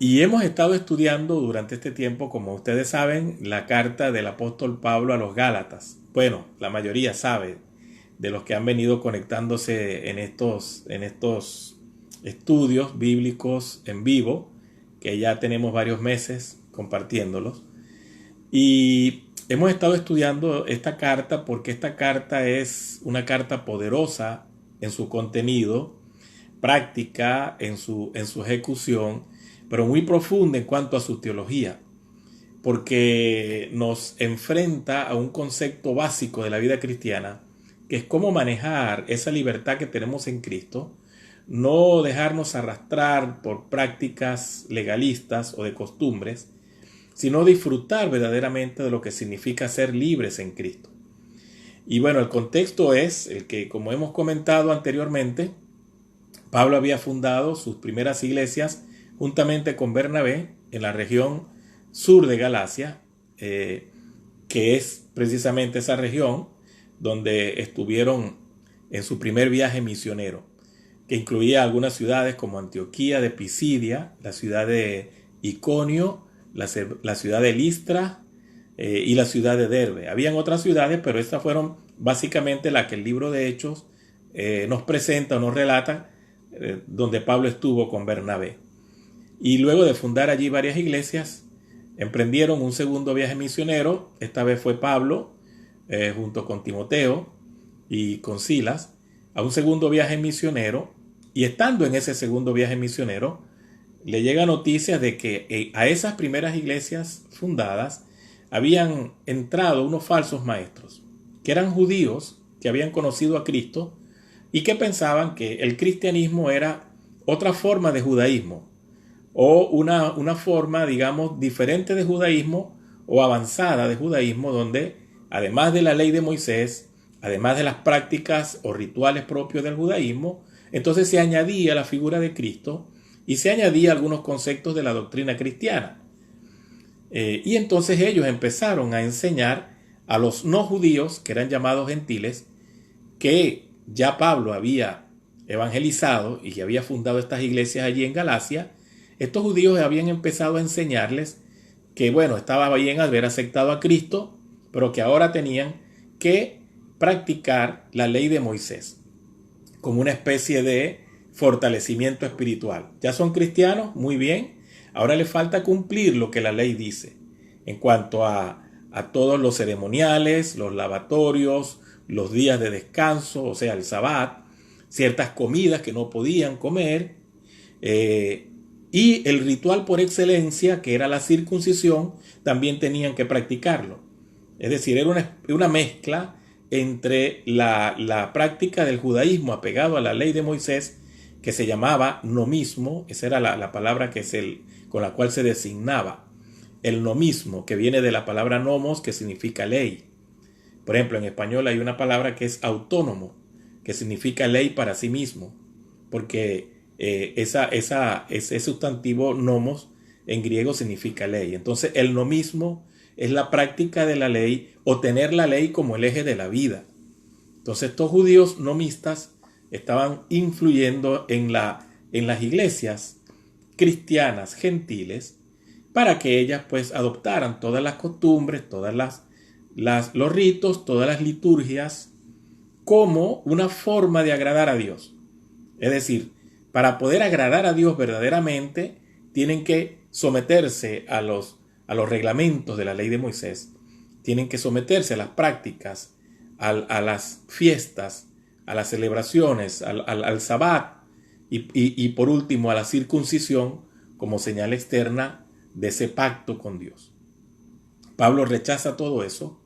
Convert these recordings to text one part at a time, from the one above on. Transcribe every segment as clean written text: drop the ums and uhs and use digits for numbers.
Y hemos estado estudiando durante este tiempo, como ustedes saben, la carta del apóstol Pablo a los Gálatas. Bueno, la mayoría sabe de los que han venido conectándose en estos estudios bíblicos en vivo, que ya tenemos varios meses compartiéndolos. Y hemos estado estudiando esta carta porque esta carta es una carta poderosa en su contenido, práctica en su ejecución, pero muy profunda en cuanto a su teología, porque nos enfrenta a un concepto básico de la vida cristiana, que es cómo manejar esa libertad que tenemos en Cristo, no dejarnos arrastrar por prácticas legalistas o de costumbres, sino disfrutar verdaderamente de lo que significa ser libres en Cristo. Y bueno, el contexto es el que, como hemos comentado anteriormente, Pablo había fundado sus primeras iglesias juntamente con Bernabé en la región sur de Galacia, que es precisamente esa región donde estuvieron en su primer viaje misionero, que incluía algunas ciudades como Antioquía de Pisidia, la ciudad de Iconio, la ciudad de Listra y la ciudad de Derbe. Habían otras ciudades, pero estas fueron básicamente las que el libro de Hechos nos presenta o nos relata, donde Pablo estuvo con Bernabé. Y luego de fundar allí varias iglesias, emprendieron un segundo viaje misionero. Esta vez fue Pablo, junto con Timoteo y con Silas, a un segundo viaje misionero. Y estando en ese segundo viaje misionero, le llega noticias de que a esas primeras iglesias fundadas habían entrado unos falsos maestros, que eran judíos que habían conocido a Cristo y que pensaban que el cristianismo era otra forma de judaísmo, o una forma, digamos, diferente de judaísmo o avanzada de judaísmo, donde además de la ley de Moisés, además de las prácticas o rituales propios del judaísmo, entonces se añadía la figura de Cristo y se añadía algunos conceptos de la doctrina cristiana. Y entonces ellos empezaron a enseñar a los no judíos, que eran llamados gentiles, que ya Pablo había evangelizado y que había fundado estas iglesias allí en Galacia. Estos judíos habían empezado a enseñarles que, bueno, estaba bien haber aceptado a Cristo, pero que ahora tenían que practicar la ley de Moisés como una especie de fortalecimiento espiritual. Ya son cristianos, muy bien, ahora les falta cumplir lo que la ley dice en cuanto a todos los ceremoniales, los lavatorios, los días de descanso, o sea, el sabbat, ciertas comidas que no podían comer, y el ritual por excelencia, que era la circuncisión, también tenían que practicarlo. Es decir, era una mezcla entre la práctica del judaísmo apegado a la ley de Moisés, que se llamaba nomismo, esa era la palabra con la cual se designaba el nomismo, que viene de la palabra nomos, que significa ley. Por ejemplo, en español hay una palabra que es autónomo, que significa ley para sí mismo, porque ese sustantivo nomos en griego significa ley. Entonces, el nomismo es la práctica de la ley o tener la ley como el eje de la vida. Entonces, estos judíos nomistas estaban influyendo en las iglesias cristianas gentiles para que ellas pues adoptaran todas las costumbres, los ritos, todas las liturgias como una forma de agradar a Dios. Es decir, para poder agradar a Dios verdaderamente, tienen que someterse a los reglamentos de la ley de Moisés, tienen que someterse a las prácticas, a las fiestas, a las celebraciones, al sabbat y por último a la circuncisión como señal externa de ese pacto con Dios. Pablo rechaza todo eso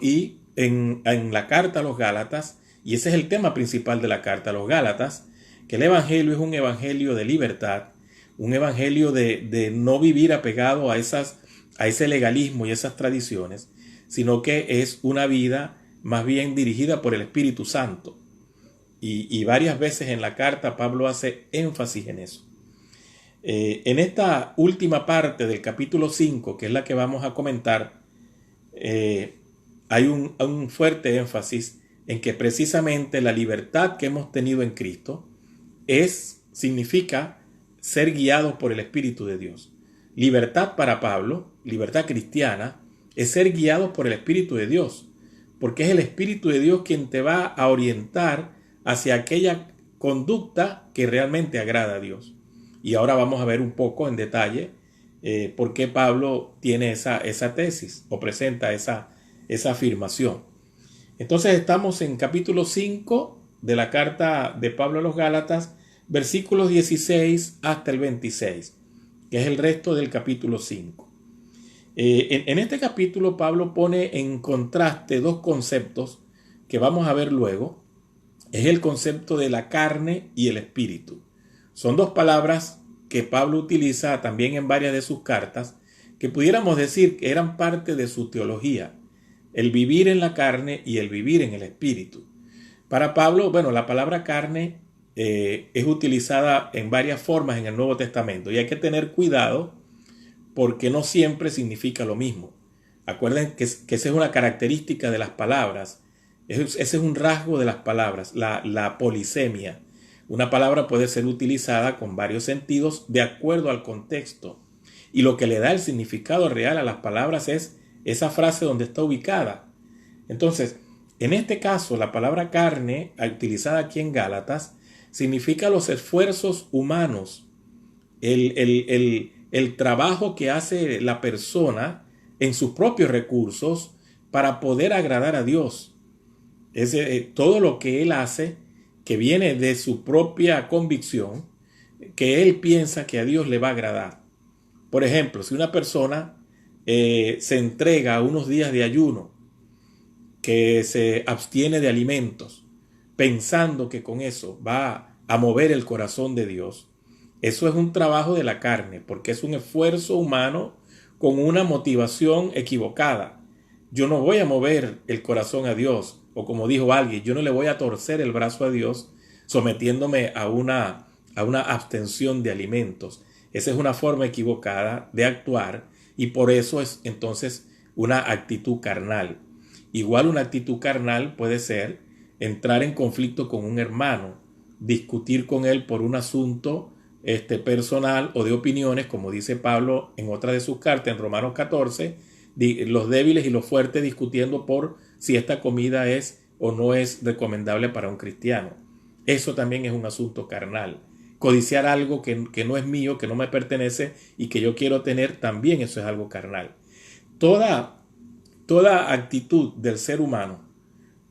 y en la carta a los Gálatas, y ese es el tema principal de la carta a los Gálatas, que el evangelio es un evangelio de libertad, un evangelio de no vivir apegado a ese legalismo y esas tradiciones, sino que es una vida más bien dirigida por el Espíritu Santo. Y varias veces en la carta Pablo hace énfasis en eso. En esta última parte del capítulo 5, que es la que vamos a comentar, hay un fuerte énfasis en que precisamente la libertad que hemos tenido en Cristo significa ser guiados por el Espíritu de Dios. Libertad para Pablo, libertad cristiana, es ser guiados por el Espíritu de Dios, porque es el Espíritu de Dios quien te va a orientar hacia aquella conducta que realmente agrada a Dios. Y ahora vamos a ver un poco en detalle por qué Pablo tiene esa tesis o presenta esa afirmación. Entonces estamos en capítulo 5 de la carta de Pablo a los Gálatas, versículos 16 hasta el 26, que es el resto del capítulo 5. En este capítulo Pablo pone en contraste dos conceptos que vamos a ver luego. Es el concepto de la carne y el espíritu. Son dos palabras que Pablo utiliza también en varias de sus cartas, que pudiéramos decir que eran parte de su teología, el vivir en la carne y el vivir en el espíritu. Para Pablo, bueno, la palabra carne es utilizada en varias formas en el Nuevo Testamento y hay que tener cuidado porque no siempre significa lo mismo. Acuerden que esa es una característica de las palabras. Ese es un rasgo de las palabras, la polisemia. Una palabra puede ser utilizada con varios sentidos de acuerdo al contexto. Y lo que le da el significado real a las palabras es esa frase donde está ubicada. Entonces, en este caso, la palabra carne, utilizada aquí en Gálatas, significa los esfuerzos humanos, el trabajo que hace la persona en sus propios recursos para poder agradar a Dios. Todo lo que él hace, que viene de su propia convicción, que él piensa que a Dios le va a agradar. Por ejemplo, si una persona se entrega a unos días de ayuno, que se abstiene de alimentos, pensando que con eso va a mover el corazón de Dios, eso es un trabajo de la carne, porque es un esfuerzo humano con una motivación equivocada. Yo no voy a mover el corazón a Dios, o como dijo alguien, yo no le voy a torcer el brazo a Dios sometiéndome a una abstención de alimentos. Esa es una forma equivocada de actuar y por eso es entonces una actitud carnal. Igual una actitud carnal puede ser entrar en conflicto con un hermano, discutir con él por un asunto personal o de opiniones, como dice Pablo en otra de sus cartas en Romanos 14, los débiles y los fuertes discutiendo por si esta comida es o no es recomendable para un cristiano. Eso también es un asunto carnal. Codiciar algo que no es mío, que no me pertenece y que yo quiero tener, también eso es algo carnal. Toda actitud del ser humano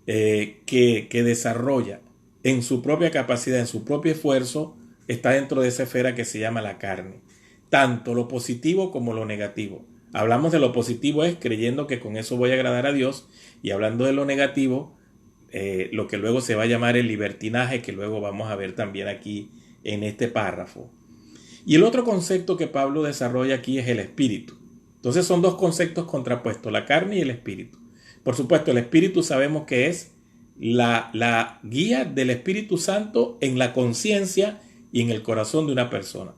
que desarrolla en su propia capacidad, en su propio esfuerzo, está dentro de esa esfera que se llama la carne. Tanto lo positivo como lo negativo. Hablamos de lo positivo es creyendo que con eso voy a agradar a Dios, y hablando de lo negativo, lo que luego se va a llamar el libertinaje, que luego vamos a ver también aquí en este párrafo. Y el otro concepto que Pablo desarrolla aquí es el espíritu. Entonces son dos conceptos contrapuestos, la carne y el espíritu. Por supuesto, el espíritu sabemos que es la guía del Espíritu Santo en la conciencia y en el corazón de una persona.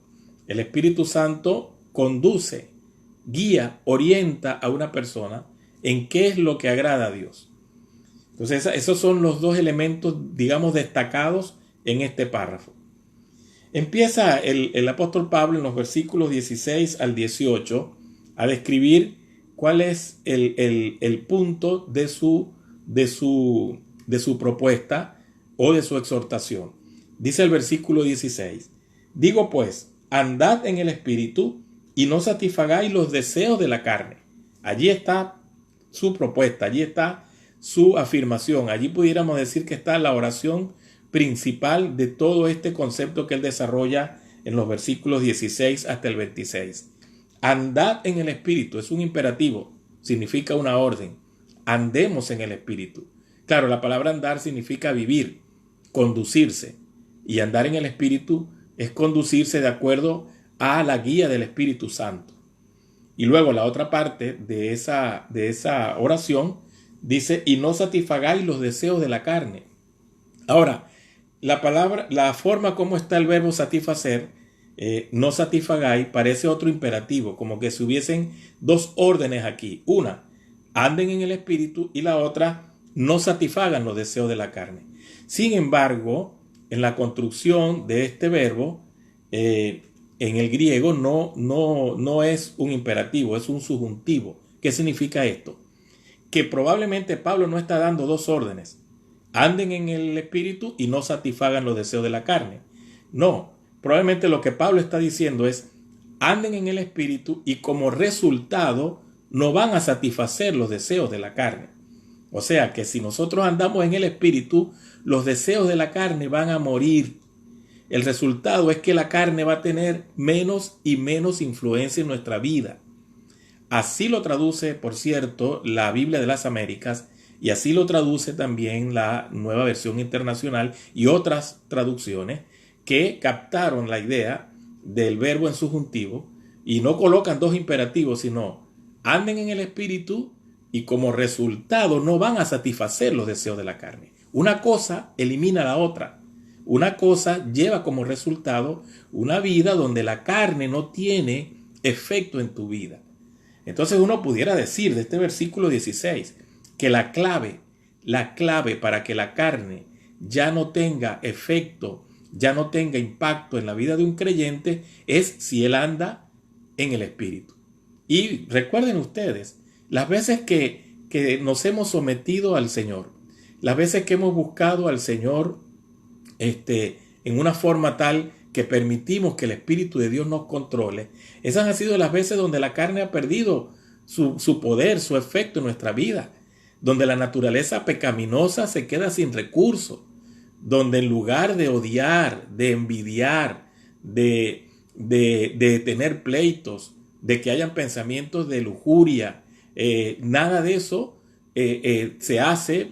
El Espíritu Santo conduce, guía, orienta a una persona en qué es lo que agrada a Dios. Entonces esos son los dos elementos, digamos, destacados en este párrafo. Empieza el apóstol Pablo en los versículos 16 al 18 a describir cuál es el punto de su propuesta o de su exhortación. Dice el versículo 16: digo pues, andad en el espíritu y no satisfagáis los deseos de la carne. Allí está su propuesta, allí está su afirmación, allí pudiéramos decir que está la oración principal de todo este concepto que él desarrolla en los versículos 16 hasta el 26. Andad en el espíritu, es un imperativo, significa una orden. Andemos en el espíritu. Claro, la palabra andar significa vivir, conducirse, y andar en el espíritu es conducirse de acuerdo a la guía del Espíritu Santo. Y luego la otra parte de esa oración dice: y no satisfagáis los deseos de la carne. Ahora, la forma como está el verbo satisfacer, no satisfagáis, parece otro imperativo, como que si hubiesen dos órdenes aquí. Una, anden en el espíritu, y la otra, no satisfagan los deseos de la carne. Sin embargo, en la construcción de este verbo, en el griego no es un imperativo, es un subjuntivo. ¿Qué significa esto? Que probablemente Pablo no está dando dos órdenes. Anden en el espíritu y no satisfagan los deseos de la carne. No, probablemente lo que Pablo está diciendo es, anden en el espíritu y como resultado no van a satisfacer los deseos de la carne. O sea que si nosotros andamos en el espíritu, los deseos de la carne van a morir. El resultado es que la carne va a tener menos y menos influencia en nuestra vida. Así lo traduce, por cierto, la Biblia de las Américas, y así lo traduce también la Nueva Versión Internacional y otras traducciones que captaron la idea del verbo en subjuntivo y no colocan dos imperativos, sino anden en el espíritu y como resultado no van a satisfacer los deseos de la carne. Una cosa elimina la otra. Una cosa lleva como resultado una vida donde la carne no tiene efecto en tu vida. Entonces uno pudiera decir de este versículo 16 que la clave para que la carne ya no tenga efecto, ya no tenga impacto en la vida de un creyente es si él anda en el Espíritu. Y recuerden ustedes, las veces que nos hemos sometido al Señor, las veces que hemos buscado al Señor en una forma tal que permitimos que el Espíritu de Dios nos controle, esas han sido las veces donde la carne ha perdido su poder, su efecto en nuestra vida, donde la naturaleza pecaminosa se queda sin recursos, donde en lugar de odiar, de envidiar, de tener pleitos, de que hayan pensamientos de lujuria, nada de eso se hace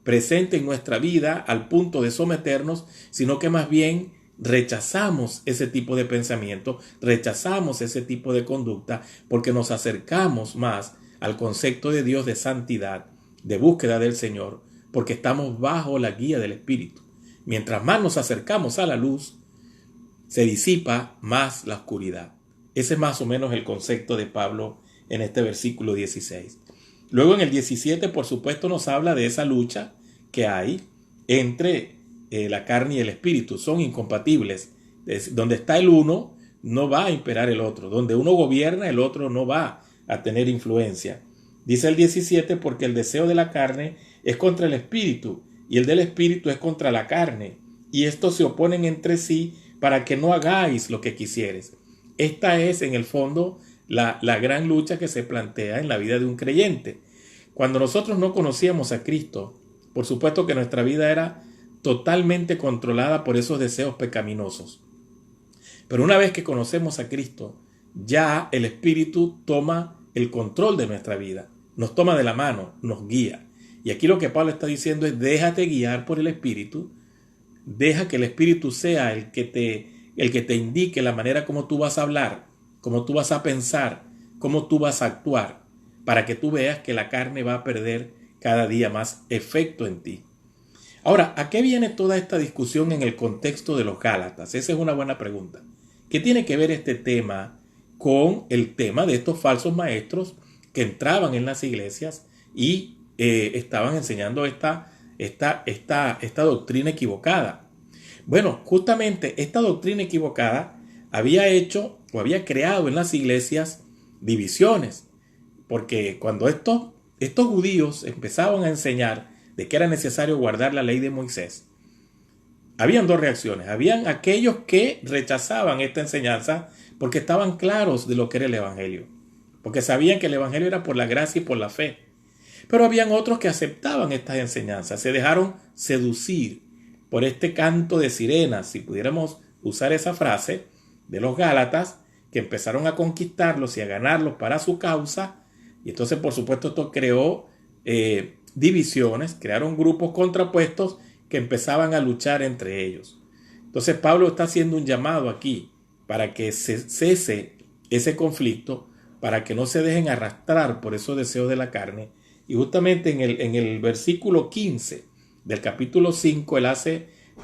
presente en nuestra vida al punto de someternos, sino que más bien rechazamos ese tipo de pensamiento, rechazamos ese tipo de conducta, porque nos acercamos más al concepto de Dios de santidad, de búsqueda del Señor, porque estamos bajo la guía del Espíritu. Mientras más nos acercamos a la luz, se disipa más la oscuridad. Ese es más o menos el concepto de Pablo en este versículo 16. Luego en el 17, por supuesto, nos habla de esa lucha que hay entre la carne y el espíritu. Son incompatibles. Donde está el uno, no va a imperar el otro. Donde uno gobierna, el otro no va a tener influencia. Dice el 17, porque el deseo de la carne es contra el espíritu y el del espíritu es contra la carne. Y estos se oponen entre sí para que no hagáis lo que quisieres. Esta es, en el fondo, la gran lucha que se plantea en la vida de un creyente. Cuando nosotros no conocíamos a Cristo, por supuesto que nuestra vida era totalmente controlada por esos deseos pecaminosos. Pero una vez que conocemos a Cristo, ya el Espíritu toma el control de nuestra vida, nos toma de la mano, nos guía. Y aquí lo que Pablo está diciendo es: déjate guiar por el Espíritu, deja que el Espíritu sea el que te indique la manera como tú vas a hablar, cómo tú vas a pensar, cómo tú vas a actuar, para que tú veas que la carne va a perder cada día más efecto en ti. Ahora, ¿a qué viene toda esta discusión en el contexto de los Gálatas? Esa es una buena pregunta. ¿Qué tiene que ver este tema con el tema de estos falsos maestros que entraban en las iglesias y estaban enseñando esta doctrina equivocada? Bueno, justamente esta doctrina equivocada había hecho o había creado en las iglesias divisiones, porque cuando estos judíos empezaban a enseñar de que era necesario guardar la ley de Moisés, habían dos reacciones. Habían aquellos que rechazaban esta enseñanza porque estaban claros de lo que era el Evangelio, porque sabían que el Evangelio era por la gracia y por la fe. Pero habían otros que aceptaban estas enseñanzas, se dejaron seducir por este canto de sirenas, si pudiéramos usar esa frase, de los Gálatas, que empezaron a conquistarlos y a ganarlos para su causa. Y entonces, por supuesto, esto creó divisiones, crearon grupos contrapuestos que empezaban a luchar entre ellos. Entonces Pablo está haciendo un llamado aquí para que cese ese conflicto, para que no se dejen arrastrar por esos deseos de la carne. Y justamente en el versículo 15 del capítulo 5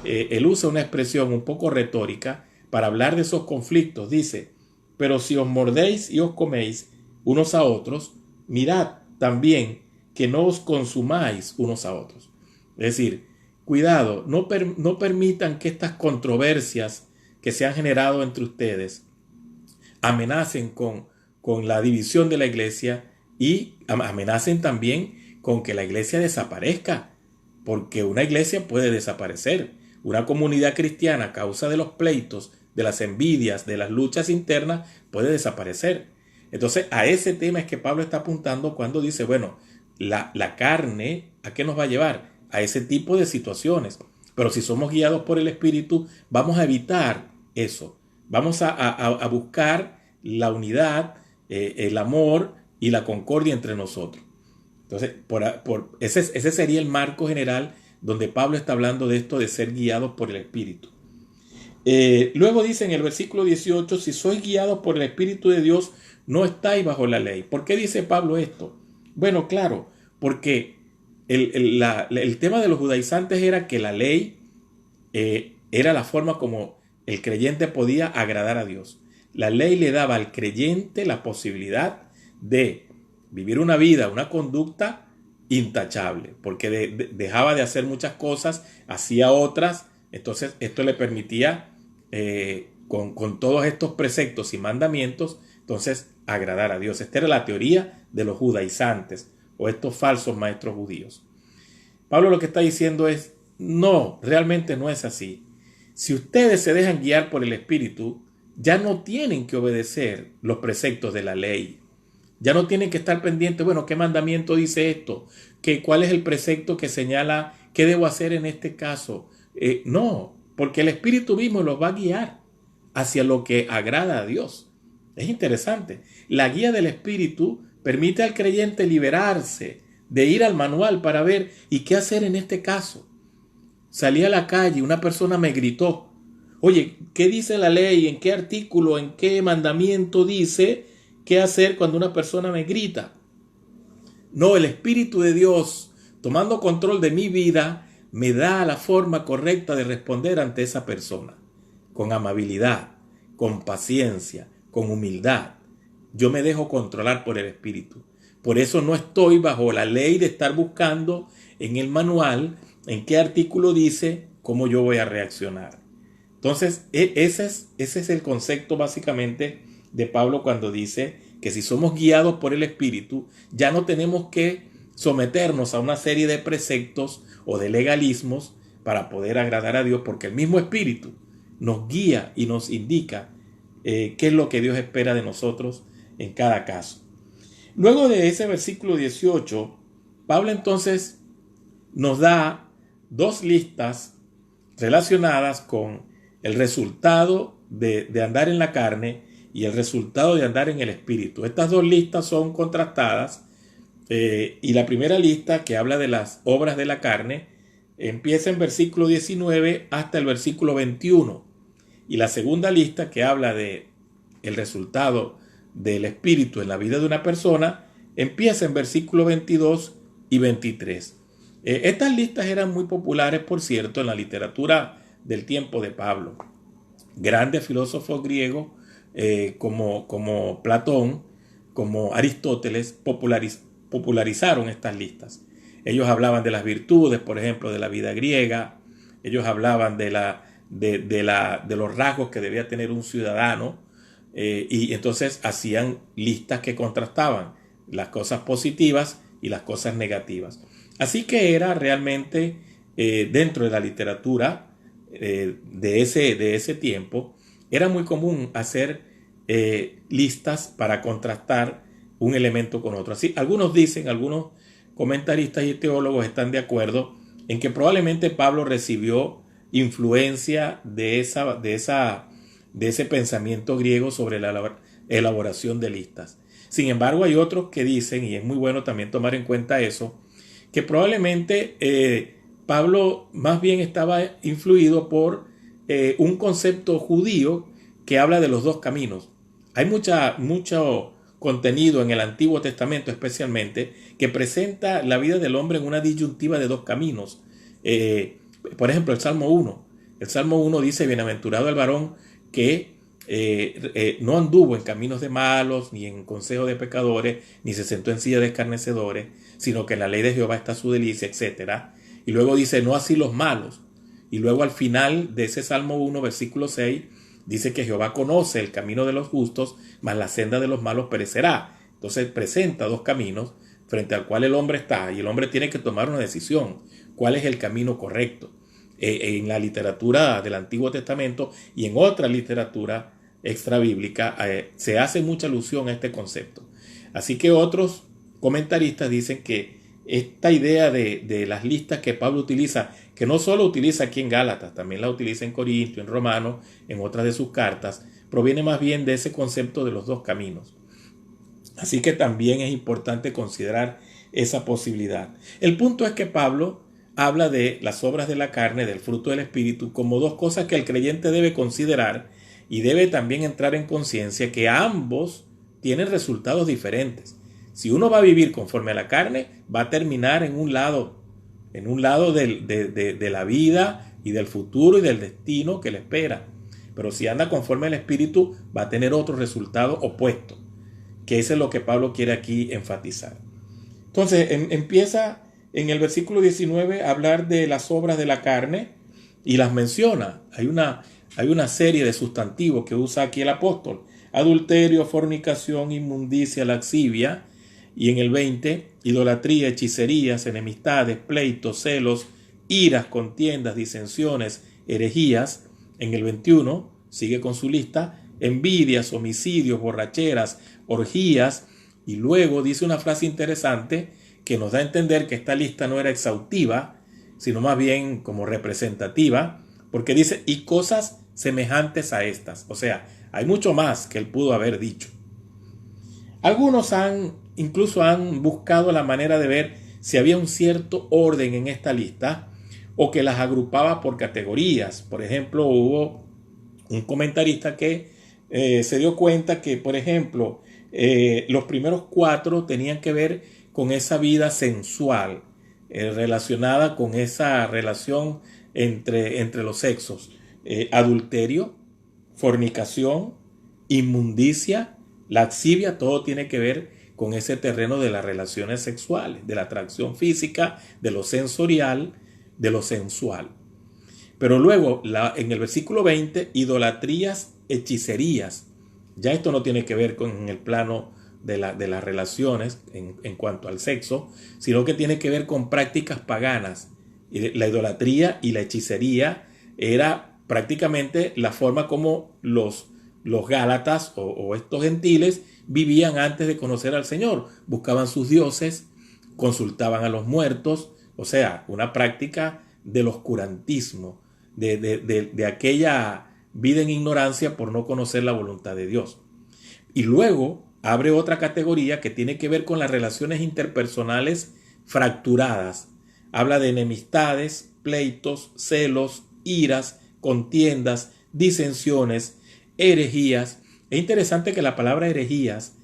él usa una expresión un poco retórica para hablar de esos conflictos. Dice: pero si os mordéis y os coméis unos a otros, mirad también que no os consumáis unos a otros. Es decir, cuidado, no permitan que estas controversias que se han generado entre ustedes amenacen con la división de la iglesia y amenacen también con que la iglesia desaparezca, porque una iglesia puede desaparecer. Una comunidad cristiana a causa de los pleitos, de las envidias, de las luchas internas, puede desaparecer. Entonces a ese tema es que Pablo está apuntando cuando dice, bueno, la carne, ¿a qué nos va a llevar? A ese tipo de situaciones. Pero si somos guiados por el Espíritu, vamos a evitar eso. Vamos a buscar la unidad, el amor y la concordia entre nosotros. Entonces, ese sería el marco general donde Pablo está hablando de esto de ser guiados por el Espíritu. Luego dice en el versículo 18, si sois guiados por el Espíritu de Dios, no estáis bajo la ley. ¿Por qué dice Pablo esto? Bueno, claro, porque el tema de los judaizantes era que la ley era la forma como el creyente podía agradar a Dios. La ley le daba al creyente la posibilidad de vivir una vida, una conducta intachable, porque dejaba de hacer muchas cosas, hacía otras. Entonces esto le permitía, con todos estos preceptos y mandamientos, entonces agradar a Dios. Esta era la teoría de los judaizantes o estos falsos maestros judíos. Pablo lo que está diciendo es, no, realmente no es así. Si ustedes se dejan guiar por el Espíritu, ya no tienen que obedecer los preceptos de la ley. Ya no tienen que estar pendientes, bueno, ¿qué mandamiento dice esto? ¿Cuál es el precepto que señala qué debo hacer en este caso? No, porque el Espíritu mismo los va a guiar hacia lo que agrada a Dios. Es interesante. La guía del Espíritu permite al creyente liberarse de ir al manual para ver ¿y qué hacer en este caso? Salí a la calle, una persona me gritó, oye, ¿qué dice la ley? ¿En qué artículo, en qué mandamiento dice qué hacer cuando una persona me grita? No, el Espíritu de Dios, tomando control de mi vida, me da la forma correcta de responder ante esa persona, con amabilidad, con paciencia, con humildad. Yo me dejo controlar por el Espíritu. Por eso no estoy bajo la ley de estar buscando en el manual en qué artículo dice cómo yo voy a reaccionar. Entonces, ese es el concepto básicamente de Pablo cuando dice que si somos guiados por el Espíritu, ya no tenemos que someternos a una serie de preceptos o de legalismos para poder agradar a Dios, porque el mismo Espíritu nos guía y nos indica qué es lo que Dios espera de nosotros en cada caso. Luego de ese versículo 18, Pablo entonces nos da dos listas relacionadas con el resultado de andar en la carne y el resultado de andar en el Espíritu. Estas dos listas son contrastadas y la primera lista, que habla de las obras de la carne, empieza en versículo 19 hasta el versículo 21. Y la segunda lista, que habla de el resultado del Espíritu en la vida de una persona, empieza en versículos 22 y 23. Estas listas eran muy populares, por cierto, en la literatura del tiempo de Pablo. Grandes filósofos griegos como Platón, como Aristóteles, popularizaron estas listas. Ellos hablaban de las virtudes, por ejemplo, de la vida griega. Ellos hablaban de los rasgos que debía tener un ciudadano. Y entonces hacían listas que contrastaban las cosas positivas y las cosas negativas. Así que era realmente dentro de la literatura de ese tiempo, era muy común hacer listas para contrastar un elemento con otro. Así, algunos comentaristas y teólogos están de acuerdo en que probablemente Pablo recibió influencia de ese pensamiento griego sobre la elaboración de listas. Sin embargo, hay otros que dicen, y es muy bueno también tomar en cuenta eso, que probablemente Pablo más bien estaba influido por un concepto judío que habla de los dos caminos. Hay mucho contenido en el Antiguo Testamento especialmente que presenta la vida del hombre en una disyuntiva de dos caminos. Por ejemplo, el Salmo 1. El Salmo 1 dice, bienaventurado el varón que no anduvo en caminos de malos, ni en consejo de pecadores, ni se sentó en silla de escarnecedores, sino que en la ley de Jehová está su delicia, etc. Y luego dice, no así los malos. Y luego al final de ese Salmo 1, versículo 6, Dice que Jehová conoce el camino de los justos, mas la senda de los malos perecerá. Entonces presenta dos caminos frente al cual el hombre está, y el hombre tiene que tomar una decisión. ¿Cuál es el camino correcto? En la literatura del Antiguo Testamento y en otra literatura extrabíblica se hace mucha alusión a este concepto. Así que otros comentaristas dicen que esta idea de las listas que Pablo utiliza, que no solo utiliza aquí en Gálatas, también la utiliza en Corinto, en Romanos, en otras de sus cartas, proviene más bien de ese concepto de los dos caminos. Así que también es importante considerar esa posibilidad. El punto es que Pablo habla de las obras de la carne, del fruto del Espíritu, como dos cosas que el creyente debe considerar y debe también entrar en conciencia que ambos tienen resultados diferentes. Si uno va a vivir conforme a la carne, va a terminar en un lado de la vida y del futuro y del destino que le espera. Pero si anda conforme al Espíritu, va a tener otro resultado opuesto, que eso es lo que Pablo quiere aquí enfatizar. Entonces empieza en el versículo 19 a hablar de las obras de la carne y las menciona. Hay una serie de sustantivos que usa aquí el apóstol: adulterio, fornicación, inmundicia, lascivia. Y en el 20, idolatría, hechicerías, enemistades, pleitos, celos, iras, contiendas, disensiones, herejías. En el 21 sigue con su lista: envidias, homicidios, borracheras, orgías. Y luego dice una frase interesante que nos da a entender que esta lista no era exhaustiva, sino más bien como representativa, porque dice: y cosas semejantes a estas. O sea, hay mucho más que él pudo haber dicho. Algunos incluso han buscado la manera de ver si había un cierto orden en esta lista o que las agrupaba por categorías. Por ejemplo, hubo un comentarista que se dio cuenta que, por ejemplo, los primeros 4 tenían que ver con esa vida sensual, relacionada con esa relación entre los sexos. Adulterio, fornicación, inmundicia, lascivia, todo tiene que ver con ese terreno de las relaciones sexuales, de la atracción física, de lo sensorial, de lo sensual. Pero luego, en el versículo 20, idolatrías, hechicerías. Ya esto no tiene que ver con el plano de las relaciones en cuanto al sexo, sino que tiene que ver con prácticas paganas. La idolatría y la hechicería era prácticamente la forma como los gálatas o estos gentiles vivían antes de conocer al Señor. Buscaban sus dioses, consultaban a los muertos, o sea, una práctica del oscurantismo, de aquella vida en ignorancia por no conocer la voluntad de Dios. Y luego abre otra categoría que tiene que ver con las relaciones interpersonales fracturadas. Habla de enemistades, pleitos, celos, iras, contiendas, disensiones, herejías. Es interesante que la palabra herejías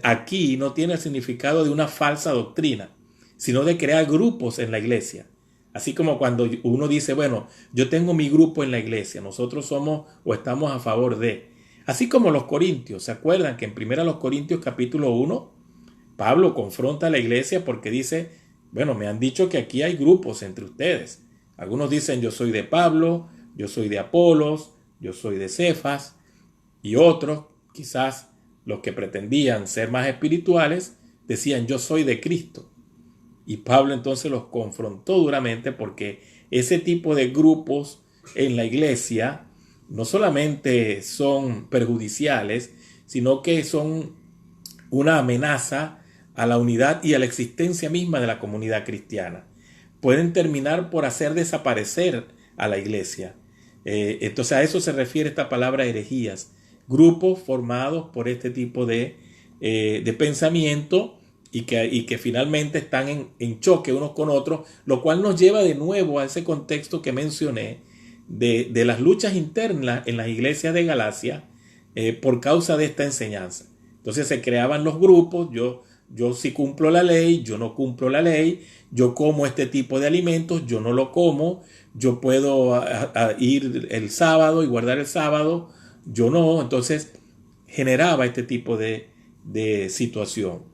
aquí no tiene el significado de una falsa doctrina, sino de crear grupos en la iglesia. Así como cuando uno dice, bueno, yo tengo mi grupo en la iglesia, nosotros somos o estamos a favor de. Así como los corintios, ¿se acuerdan que en 1 Corintios capítulo 1, Pablo confronta a la iglesia porque dice, bueno, me han dicho que aquí hay grupos entre ustedes. Algunos dicen, yo soy de Pablo, yo soy de Apolos, yo soy de Cefas, y otros, quizás los que pretendían ser más espirituales, decían, yo soy de Cristo. Y Pablo entonces los confrontó duramente porque ese tipo de grupos en la iglesia no solamente son perjudiciales, sino que son una amenaza a la unidad y a la existencia misma de la comunidad cristiana. Pueden terminar por hacer desaparecer a la iglesia. Entonces a eso se refiere esta palabra herejías. Grupos formados por este tipo de pensamiento y que finalmente están en choque unos con otros, lo cual nos lleva de nuevo a ese contexto que mencioné de las luchas internas en las iglesias de Galacia por causa de esta enseñanza. Entonces se creaban los grupos, yo sí cumplo la ley, yo no cumplo la ley, yo como este tipo de alimentos, yo no lo como, yo puedo ir el sábado y guardar el sábado, yo no. Entonces generaba este tipo de situación.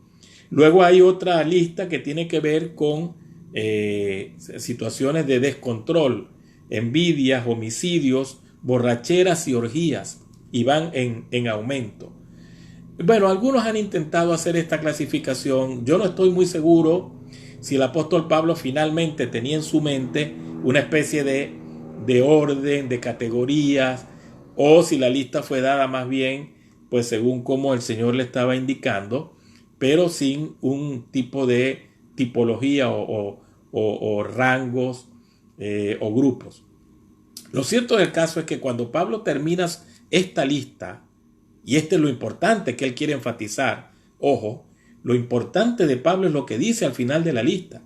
Luego hay otra lista que tiene que ver con situaciones de descontrol, envidias, homicidios, borracheras y orgías. y van en aumento. Bueno, algunos han intentado hacer esta clasificación. Yo no estoy muy seguro si el apóstol Pablo finalmente tenía en su mente una especie de orden, de categorías, o si la lista fue dada más bien, pues según como el Señor le estaba indicando, pero sin un tipo de tipología o rangos o grupos. Lo cierto del caso es que cuando Pablo termina esta lista, y este es lo importante que él quiere enfatizar, ojo, lo importante de Pablo es lo que dice al final de la lista.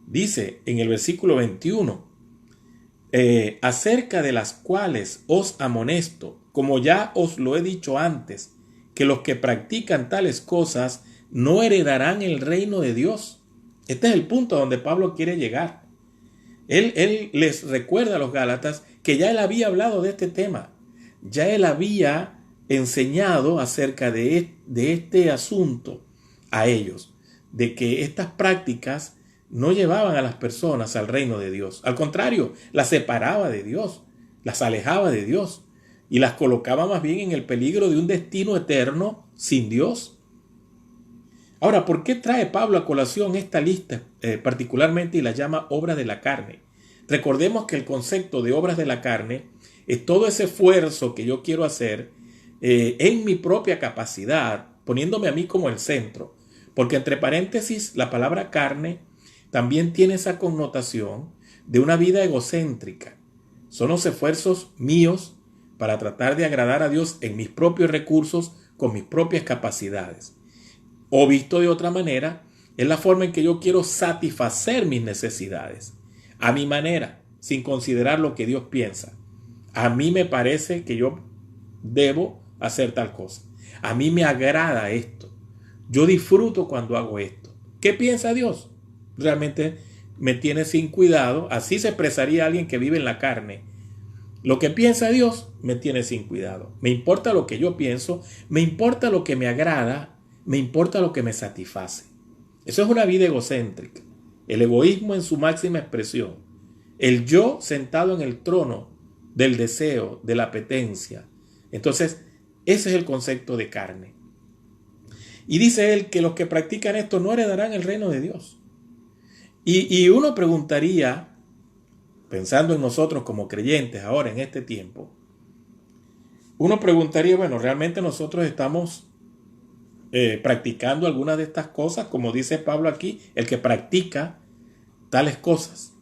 Dice en el versículo 21, acerca de las cuales os amonesto, como ya os lo he dicho antes, que los que practican tales cosas no heredarán el reino de Dios. Este es el punto donde Pablo quiere llegar. Él les recuerda a los Gálatas que ya él había hablado de este tema. Ya él había enseñado acerca de este asunto a ellos, de que estas prácticas no llevaban a las personas al reino de Dios. Al contrario, las separaba de Dios, las alejaba de Dios y las colocaba más bien en el peligro de un destino eterno sin Dios. Ahora, ¿por qué trae Pablo a colación esta lista particularmente y la llama obras de la carne? Recordemos que el concepto de obras de la carne es todo ese esfuerzo que yo quiero hacer en mi propia capacidad, poniéndome a mí como el centro. Porque entre paréntesis, la palabra carne también tiene esa connotación de una vida egocéntrica. Son los esfuerzos míos para tratar de agradar a Dios en mis propios recursos, con mis propias capacidades. O visto de otra manera, es la forma en que yo quiero satisfacer mis necesidades, a mi manera, sin considerar lo que Dios piensa. A mí me parece que yo debo hacer tal cosa. A mí me agrada esto. Yo disfruto cuando hago esto. ¿Qué piensa Dios? Realmente me tiene sin cuidado. Así se expresaría alguien que vive en la carne. Lo que piensa Dios me tiene sin cuidado. Me importa lo que yo pienso, me importa lo que me agrada, me importa lo que me satisface. Eso es una vida egocéntrica. El egoísmo en su máxima expresión. El yo sentado en el trono del deseo, de la apetencia. Entonces, ese es el concepto de carne. Y dice él que los que practican esto no heredarán el reino de Dios. Y uno preguntaría, pensando en nosotros como creyentes ahora en este tiempo, uno preguntaría, bueno, ¿realmente nosotros estamos practicando algunas de estas cosas? Como dice Pablo aquí, el que practica tales cosas.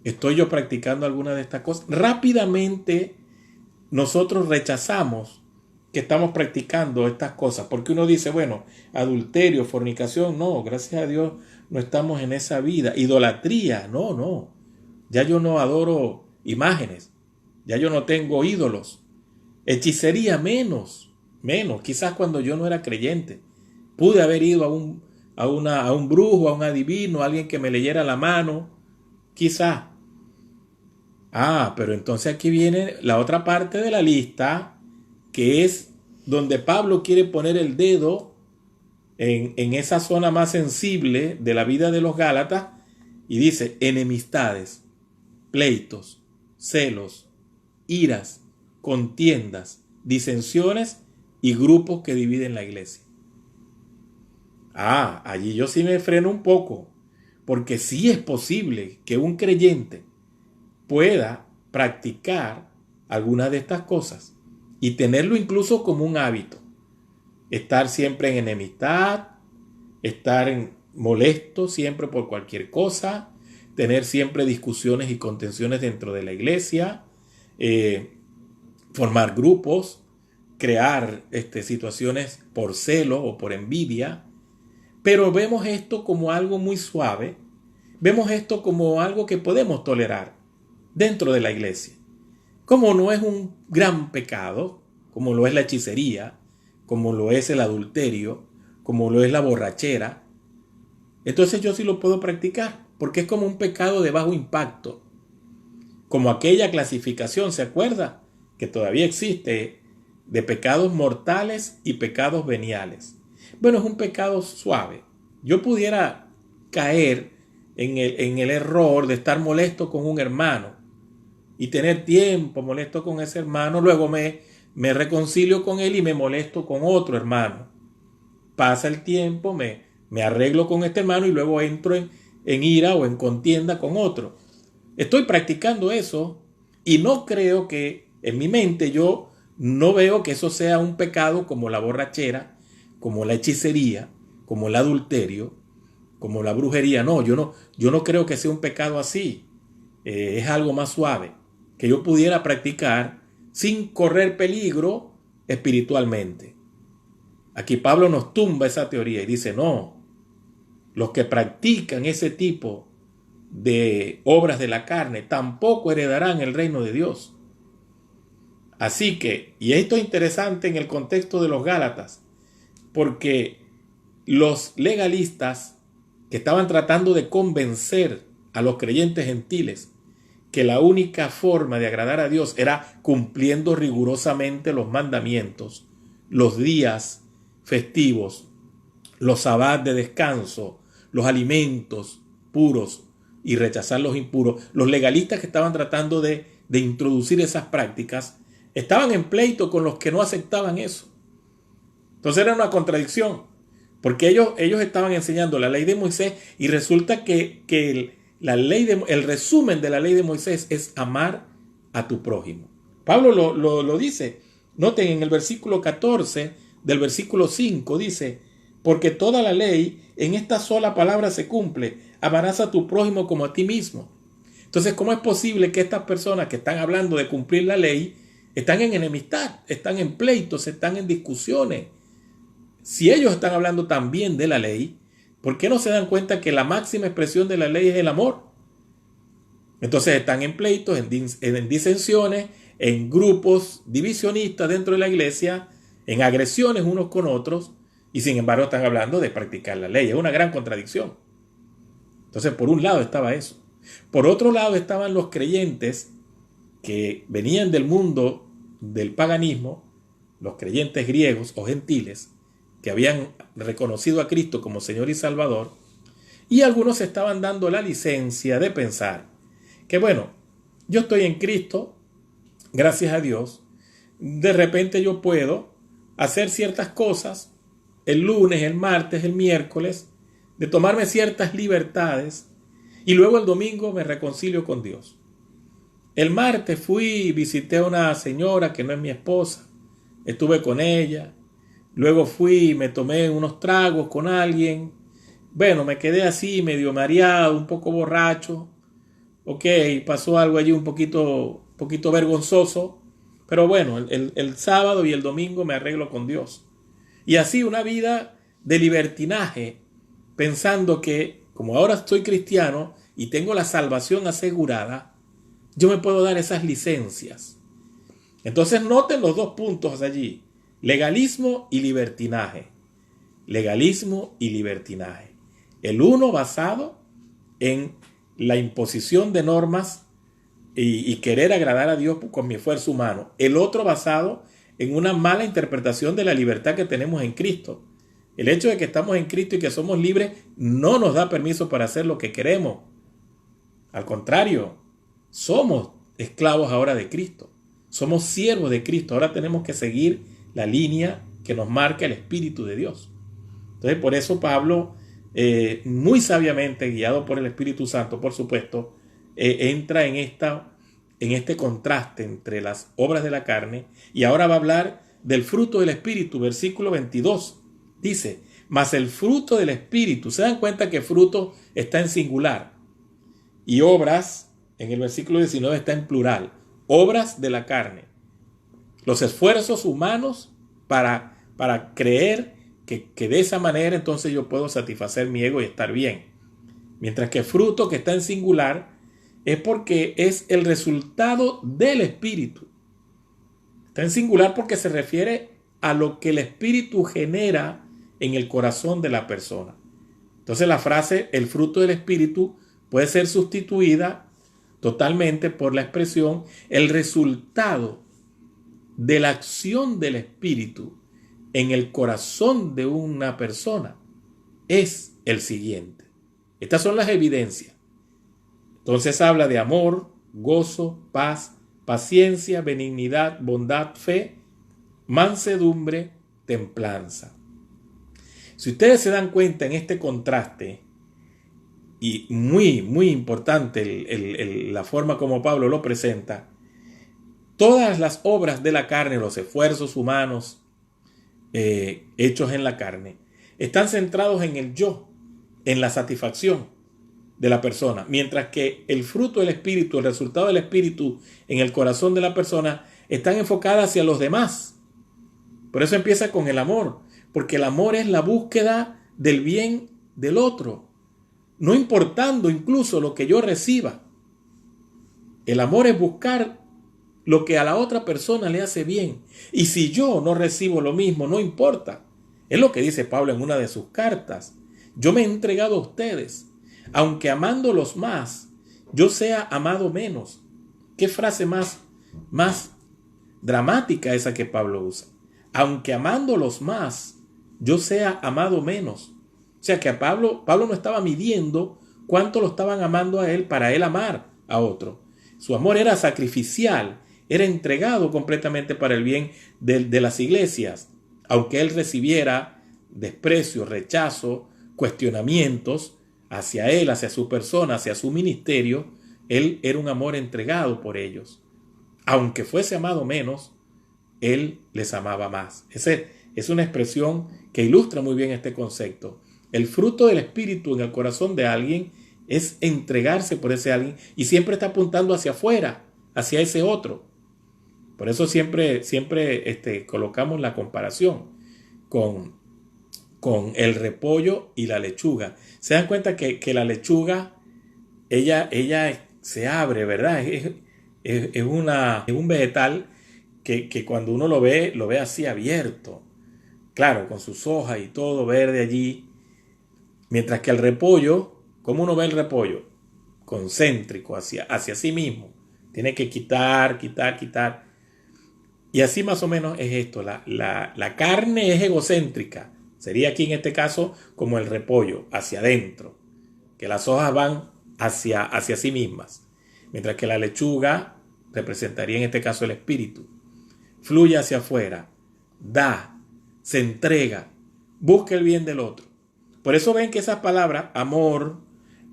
¿Estoy yo practicando alguna de estas cosas? Rápidamente nosotros rechazamos que estamos practicando estas cosas, porque uno dice, bueno, adulterio, fornicación, no, gracias a Dios no estamos en esa vida. Idolatría, no, ya yo no adoro imágenes, ya yo no tengo ídolos. Hechicería, menos, quizás cuando yo no era creyente, pude haber ido a un brujo, a un adivino, a alguien que me leyera la mano, quizás. Pero entonces aquí viene la otra parte de la lista, que es donde Pablo quiere poner el dedo en esa zona más sensible de la vida de los Gálatas y dice enemistades, pleitos, celos, iras, contiendas, disensiones y grupos que dividen la iglesia. Allí yo sí me freno un poco, porque sí es posible que un creyente pueda practicar alguna de estas cosas y tenerlo incluso como un hábito. Estar siempre en enemistad, estar molesto siempre por cualquier cosa, tener siempre discusiones y contenciones dentro de la iglesia, formar grupos, crear situaciones por celo o por envidia. Pero vemos esto como algo muy suave, vemos esto como algo que podemos tolerar dentro de la iglesia. Como no es un gran pecado, como lo es la hechicería, como lo es el adulterio, como lo es la borrachera, entonces yo sí lo puedo practicar, porque es como un pecado de bajo impacto. Como aquella clasificación, ¿se acuerda? Que todavía existe, de pecados mortales y pecados veniales. Bueno, es un pecado suave. Yo pudiera caer en el error de estar molesto con un hermano y tener tiempo molesto con ese hermano, luego me me reconcilio con él y me molesto con otro hermano. Pasa el tiempo, me arreglo con este hermano y luego entro en ira o en contienda con otro. Estoy practicando eso y no creo que en mi mente yo no veo que eso sea un pecado como la borrachera, como la hechicería, como el adulterio, como la brujería. No, yo no creo que sea un pecado así. Es algo más suave que yo pudiera practicar sin correr peligro espiritualmente. Aquí Pablo nos tumba esa teoría y dice, no, los que practican ese tipo de obras de la carne tampoco heredarán el reino de Dios. Así que, y esto es interesante en el contexto de los Gálatas, porque los legalistas que estaban tratando de convencer a los creyentes gentiles que la única forma de agradar a Dios era cumpliendo rigurosamente los mandamientos, los días festivos, los sabbat de descanso, los alimentos puros y rechazar los impuros. Los legalistas que estaban tratando de introducir esas prácticas estaban en pleito con los que no aceptaban eso. Entonces era una contradicción, porque ellos estaban enseñando la ley de Moisés y resulta que el resumen de la ley de Moisés es amar a tu prójimo. Pablo lo dice. Noten en el versículo 14 del versículo 5 dice, porque toda la ley en esta sola palabra se cumple, amarás a tu prójimo como a ti mismo. Entonces, ¿cómo es posible que estas personas que están hablando de cumplir la ley están en enemistad, están en pleitos, están en discusiones? Si ellos están hablando también de la ley, ¿por qué no se dan cuenta que la máxima expresión de la ley es el amor? Entonces están en pleitos, en disensiones, en grupos divisionistas dentro de la iglesia, en agresiones unos con otros, y sin embargo están hablando de practicar la ley. Es una gran contradicción. Entonces, por un lado estaba eso. Por otro lado estaban los creyentes que venían del mundo del paganismo, los creyentes griegos o gentiles, que habían reconocido a Cristo como Señor y Salvador, y algunos estaban dando la licencia de pensar que, bueno, yo estoy en Cristo, gracias a Dios, de repente yo puedo hacer ciertas cosas el lunes, el martes, el miércoles, de tomarme ciertas libertades y luego el domingo me reconcilio con Dios. El martes fui y visité a una señora que no es mi esposa, estuve con ella, luego fui y me tomé unos tragos con alguien, bueno, me quedé así medio mareado, un poco borracho, ok, pasó algo allí un poquito vergonzoso, pero bueno, el sábado y el domingo me arreglo con Dios. Y así una vida de libertinaje, pensando que como ahora estoy cristiano y tengo la salvación asegurada, yo me puedo dar esas licencias. Entonces noten los dos puntos allí, legalismo y libertinaje. Legalismo y libertinaje. El uno basado en la imposición de normas y querer agradar a Dios con mi esfuerzo humano. El otro basado en una mala interpretación de la libertad que tenemos en Cristo. El hecho de que estamos en Cristo y que somos libres no nos da permiso para hacer lo que queremos. Al contrario, somos esclavos ahora de Cristo. Somos siervos de Cristo. Ahora tenemos que seguir la línea que nos marca el Espíritu de Dios. Entonces, por eso Pablo, muy sabiamente, guiado por el Espíritu Santo, por supuesto, entra en este contraste entre las obras de la carne, y ahora va a hablar del fruto del Espíritu. Versículo 22 dice, mas el fruto del Espíritu, se dan cuenta que fruto está en singular y obras en el versículo 19 está en plural, obras de la carne, los esfuerzos humanos para creer que de esa manera entonces yo puedo satisfacer mi ego y estar bien, mientras que fruto que está en singular es porque es el resultado del Espíritu. Está en singular porque se refiere a lo que el Espíritu genera en el corazón de la persona. Entonces la frase el fruto del Espíritu puede ser sustituida totalmente por la expresión el resultado de la acción del Espíritu en el corazón de una persona es el siguiente. Estas son las evidencias. Entonces habla de amor, gozo, paz, paciencia, benignidad, bondad, fe, mansedumbre, templanza. Si ustedes se dan cuenta en este contraste, y muy importante la forma como Pablo lo presenta, todas las obras de la carne, los esfuerzos humanos hechos en la carne, están centrados en el yo, en la satisfacción de la persona, mientras que el fruto del Espíritu, el resultado del Espíritu en el corazón de la persona, están enfocadas hacia los demás. Por eso empieza con el amor, porque el amor es la búsqueda del bien del otro, no importando incluso lo que yo reciba. El amor es buscar lo que a la otra persona le hace bien. Y si yo no recibo lo mismo, no importa. Es lo que dice Pablo en una de sus cartas. Yo me he entregado a ustedes, aunque amándolos más, yo sea amado menos. ¿Qué frase más dramática esa que Pablo usa? Aunque amándolos más, yo sea amado menos. O sea que a Pablo no estaba midiendo cuánto lo estaban amando a él para él amar a otro. Su amor era sacrificial, era entregado completamente para el bien de las iglesias. Aunque él recibiera desprecio, rechazo, cuestionamientos hacia él, hacia su persona, hacia su ministerio, él era un amor entregado por ellos. Aunque fuese amado menos, él les amaba más. Esa es una expresión que ilustra muy bien este concepto. El fruto del Espíritu en el corazón de alguien es entregarse por ese alguien y siempre está apuntando hacia afuera, hacia ese otro. Por eso siempre colocamos la comparación con el repollo y la lechuga. Se dan cuenta que la lechuga, ella se abre, ¿verdad? Es un vegetal que cuando uno lo ve así abierto, claro, con sus hojas y todo verde allí. Mientras que el repollo, ¿cómo uno ve el repollo? Concéntrico, hacia sí mismo. Tiene que quitar. Y así más o menos es esto. La carne es egocéntrica. Sería aquí en este caso como el repollo, hacia adentro. Que las hojas van hacia sí mismas. Mientras que la lechuga representaría en este caso el espíritu. Fluye hacia afuera. Da. Se entrega. Busca el bien del otro. Por eso ven que esas palabras, amor,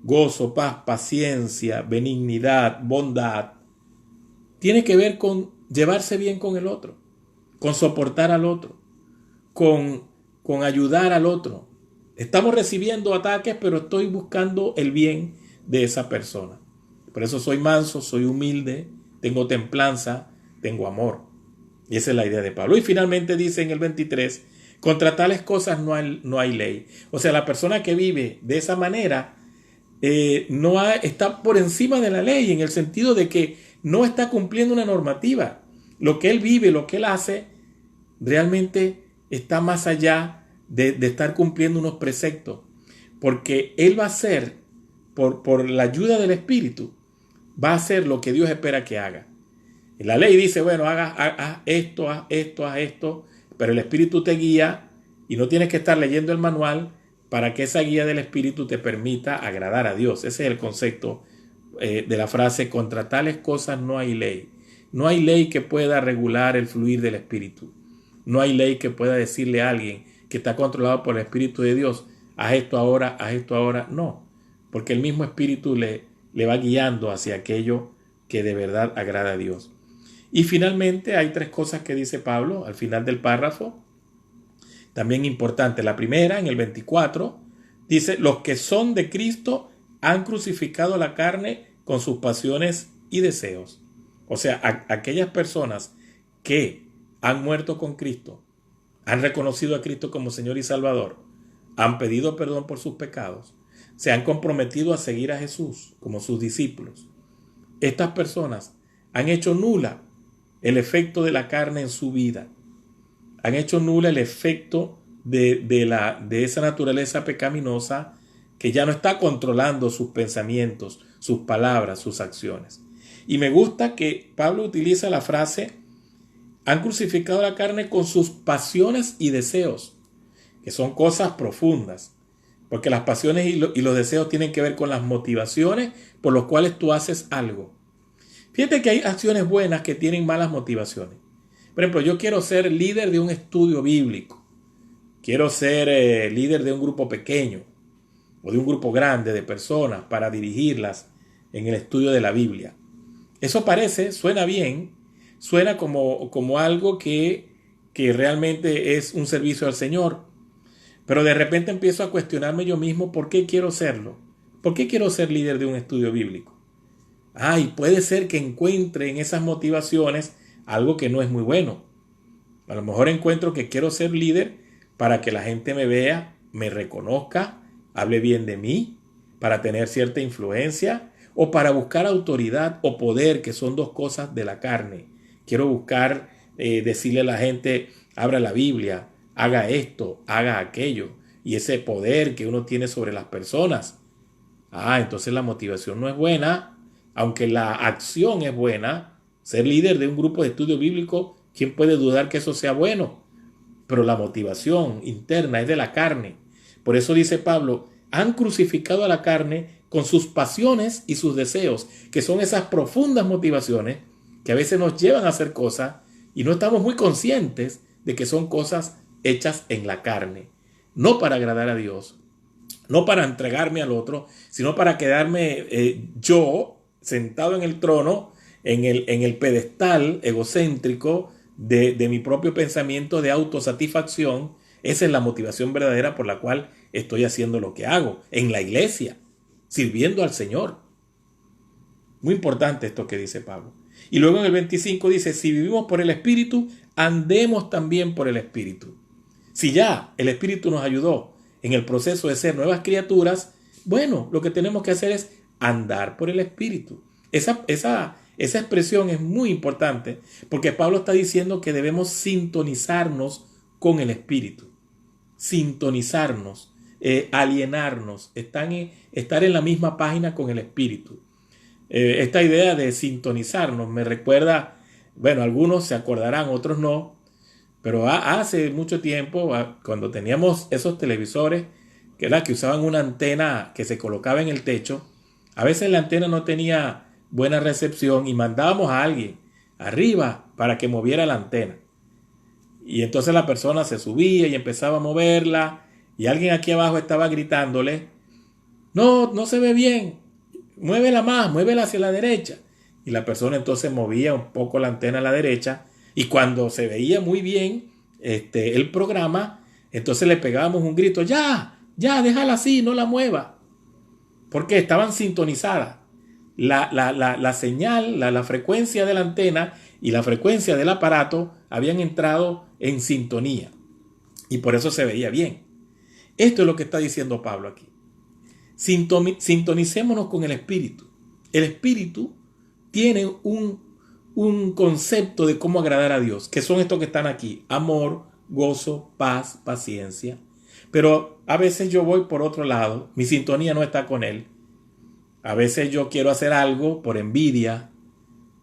gozo, paz, paciencia, benignidad, bondad, tiene que ver con llevarse bien con el otro, con soportar al otro, con ayudar al otro. Estamos recibiendo ataques, pero estoy buscando el bien de esa persona. Por eso soy manso, soy humilde, tengo templanza, tengo amor. Y esa es la idea de Pablo. Y finalmente dice en el 23, contra tales cosas no hay ley. O sea, la persona que vive de esa manera está por encima de la ley, en el sentido de que no está cumpliendo una normativa. Lo que él vive, lo que él hace, realmente está más allá de estar cumpliendo unos preceptos. Porque él va a hacer, por la ayuda del Espíritu, va a hacer lo que Dios espera que haga. La ley dice, bueno, haz esto, pero el Espíritu te guía y no tienes que estar leyendo el manual para que esa guía del Espíritu te permita agradar a Dios. Ese es el concepto de la frase, contra tales cosas no hay ley. No hay ley que pueda regular el fluir del Espíritu. No hay ley que pueda decirle a alguien que está controlado por el Espíritu de Dios, haz esto ahora. No, porque el mismo Espíritu le va guiando hacia aquello que de verdad agrada a Dios. Y finalmente hay tres cosas que dice Pablo al final del párrafo, también importante. La primera, en el 24, dice, los que son de Cristo han crucificado la carne con sus pasiones y deseos. O sea, aquellas personas que han muerto con Cristo, han reconocido a Cristo como Señor y Salvador, han pedido perdón por sus pecados, se han comprometido a seguir a Jesús como sus discípulos. Estas personas han hecho nula el efecto de la carne en su vida. Han hecho nula el efecto de esa naturaleza pecaminosa que ya no está controlando sus pensamientos, sus palabras, sus acciones. Y me gusta que Pablo utiliza la frase, han crucificado la carne con sus pasiones y deseos, que son cosas profundas, porque las pasiones y los deseos tienen que ver con las motivaciones por las cuales tú haces algo. Fíjate que hay acciones buenas que tienen malas motivaciones. Por ejemplo, yo quiero ser líder de un estudio bíblico. Quiero ser líder de un grupo pequeño o de un grupo grande de personas para dirigirlas en el estudio de la Biblia. Eso suena bien, suena como algo que realmente es un servicio al Señor. Pero de repente empiezo a cuestionarme yo mismo por qué quiero serlo. ¿Por qué quiero ser líder de un estudio bíblico? Y puede ser que encuentre en esas motivaciones algo que no es muy bueno. A lo mejor encuentro que quiero ser líder para que la gente me vea, me reconozca, hable bien de mí, para tener cierta influencia o para buscar autoridad o poder, que son dos cosas de la carne. Quiero buscar decirle a la gente, abra la Biblia, haga esto, haga aquello, y ese poder que uno tiene sobre las personas. Entonces la motivación no es buena, aunque la acción es buena. Ser líder de un grupo de estudio bíblico, ¿quién puede dudar que eso sea bueno? Pero la motivación interna es de la carne. Por eso dice Pablo, han crucificado a la carne con sus pasiones y sus deseos, que son esas profundas motivaciones que a veces nos llevan a hacer cosas y no estamos muy conscientes de que son cosas hechas en la carne, no para agradar a Dios, no para entregarme al otro, sino para quedarme yo sentado en el trono, en el pedestal egocéntrico de mi propio pensamiento de autosatisfacción. Esa es la motivación verdadera por la cual estoy haciendo lo que hago en la iglesia, sirviendo al Señor. Muy importante esto que dice Pablo. Y luego en el 25 dice, si vivimos por el Espíritu, andemos también por el Espíritu. Si ya el Espíritu nos ayudó en el proceso de ser nuevas criaturas, bueno, lo que tenemos que hacer es andar por el Espíritu. Esa expresión es muy importante porque Pablo está diciendo que debemos sintonizarnos con el Espíritu. Sintonizarnos, alienarnos, estar en la misma página con el Espíritu. Esta idea de sintonizarnos me recuerda, bueno, algunos se acordarán, otros no, pero hace mucho tiempo, cuando teníamos esos televisores que usaban una antena que se colocaba en el techo, a veces la antena no tenía buena recepción y mandábamos a alguien arriba para que moviera la antena. Y entonces la persona se subía y empezaba a moverla y alguien aquí abajo estaba gritándole, no se ve bien, muévela más, muévela hacia la derecha. Y la persona entonces movía un poco la antena a la derecha y cuando se veía muy bien el programa, entonces le pegábamos un grito, ya, déjala así, no la mueva. Porque estaban sintonizadas. La señal, la frecuencia de la antena y la frecuencia del aparato habían entrado en sintonía. Y por eso se veía bien. Esto es lo que está diciendo Pablo aquí. Sintonicémonos con el Espíritu. El Espíritu tiene un concepto de cómo agradar a Dios, que son estos que están aquí: amor, gozo, paz, paciencia. Pero a veces yo voy por otro lado, mi sintonía no está con Él. A veces yo quiero hacer algo por envidia,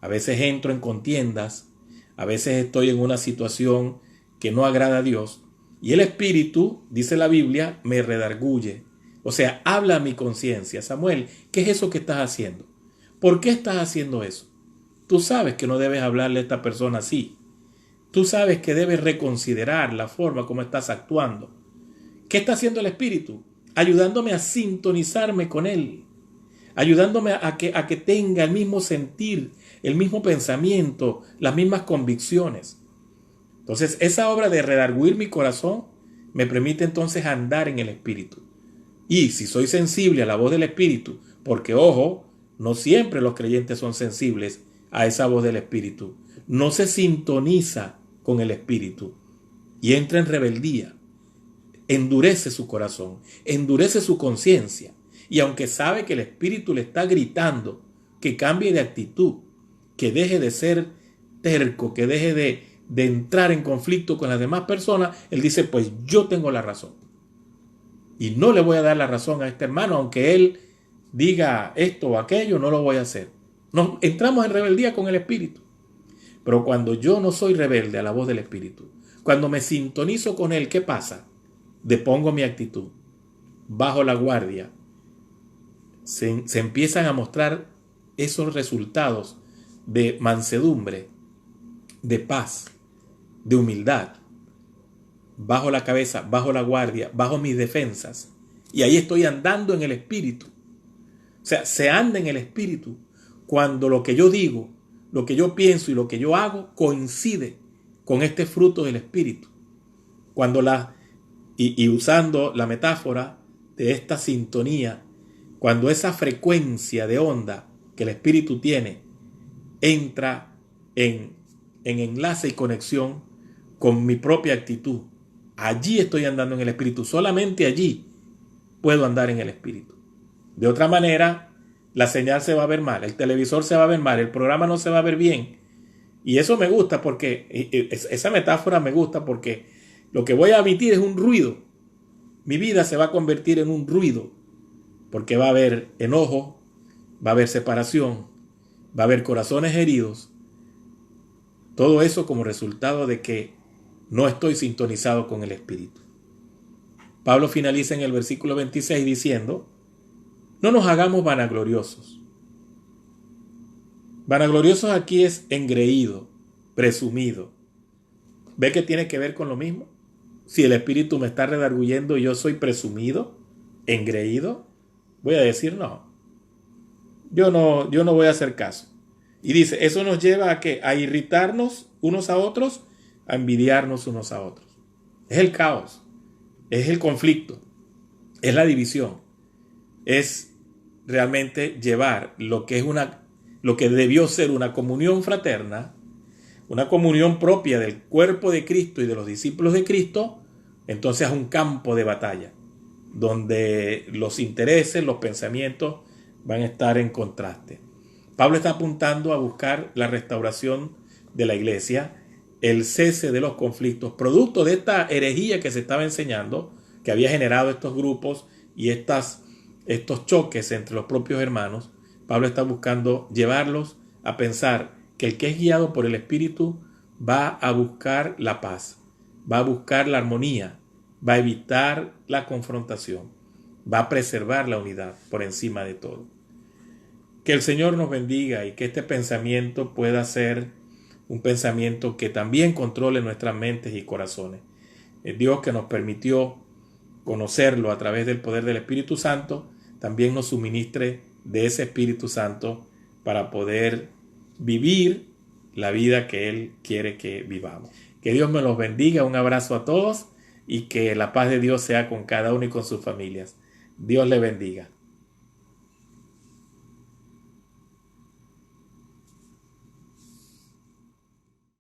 a veces entro en contiendas, a veces estoy en una situación que no agrada a Dios. Y el Espíritu, dice la Biblia, me redarguye. O sea, habla a mi conciencia. Samuel, ¿qué es eso que estás haciendo? ¿Por qué estás haciendo eso? Tú sabes que no debes hablarle a esta persona así. Tú sabes que debes reconsiderar la forma como estás actuando. ¿Qué está haciendo el Espíritu? Ayudándome a sintonizarme con Él. Ayudándome a que tenga el mismo sentir, el mismo pensamiento, las mismas convicciones. Entonces, esa obra de redarguir mi corazón me permite entonces andar en el Espíritu. Y si soy sensible a la voz del Espíritu, porque ojo, no siempre los creyentes son sensibles a esa voz del Espíritu, no se sintoniza con el Espíritu y entra en rebeldía, endurece su corazón, endurece su conciencia, y aunque sabe que el Espíritu le está gritando que cambie de actitud, que deje de ser terco, que deje de entrar en conflicto con las demás personas, él dice, pues yo tengo la razón. Y no le voy a dar la razón a este hermano, aunque él diga esto o aquello, no lo voy a hacer. Nos entramos en rebeldía con el Espíritu. Pero cuando yo no soy rebelde a la voz del Espíritu, cuando me sintonizo con Él, ¿qué pasa? Depongo mi actitud, bajo la guardia. Se empiezan a mostrar esos resultados de mansedumbre, de paz, de humildad, bajo la cabeza, bajo la guardia, bajo mis defensas. Y ahí estoy andando en el Espíritu. O sea, se anda en el Espíritu cuando lo que yo digo, lo que yo pienso y lo que yo hago coincide con este fruto del Espíritu. Cuando y usando la metáfora de esta sintonía, cuando esa frecuencia de onda que el Espíritu tiene entra en enlace y conexión con mi propia actitud, allí estoy andando en el Espíritu. Solamente allí puedo andar en el Espíritu. De otra manera, la señal se va a ver mal, el televisor se va a ver mal, el programa no se va a ver bien. Y eso me gusta porque, esa metáfora me gusta porque lo que voy a emitir es un ruido. Mi vida se va a convertir en un ruido porque va a haber enojo, va a haber separación, va a haber corazones heridos. Todo eso como resultado de que no estoy sintonizado con el Espíritu. Pablo finaliza en el versículo 26 diciendo: no nos hagamos vanagloriosos. Vanagloriosos aquí es engreído, presumido. ¿Ve que tiene que ver con lo mismo? Si el Espíritu me está redarguyendo y yo soy presumido, engreído, voy a decir no. Yo no voy a hacer caso. Y dice, eso nos lleva a ¿qué? A irritarnos unos a otros, a envidiarnos unos a otros. Es el caos, es el conflicto, es la división, es realmente llevar lo que debió ser una comunión fraterna, una comunión propia del cuerpo de Cristo y de los discípulos de Cristo, entonces a un campo de batalla, donde los intereses, los pensamientos van a estar en contraste. Pablo está apuntando a buscar la restauración de la iglesia, el cese de los conflictos, producto de esta herejía que se estaba enseñando, que había generado estos grupos y estos choques entre los propios hermanos. Pablo está buscando llevarlos a pensar que el que es guiado por el Espíritu va a buscar la paz, va a buscar la armonía, va a evitar la confrontación, va a preservar la unidad por encima de todo. Que el Señor nos bendiga y que este pensamiento pueda ser un pensamiento que también controle nuestras mentes y corazones. El Dios que nos permitió conocerlo a través del poder del Espíritu Santo, también nos suministre de ese Espíritu Santo para poder vivir la vida que Él quiere que vivamos. Que Dios me los bendiga, un abrazo a todos y que la paz de Dios sea con cada uno y con sus familias. Dios le bendiga.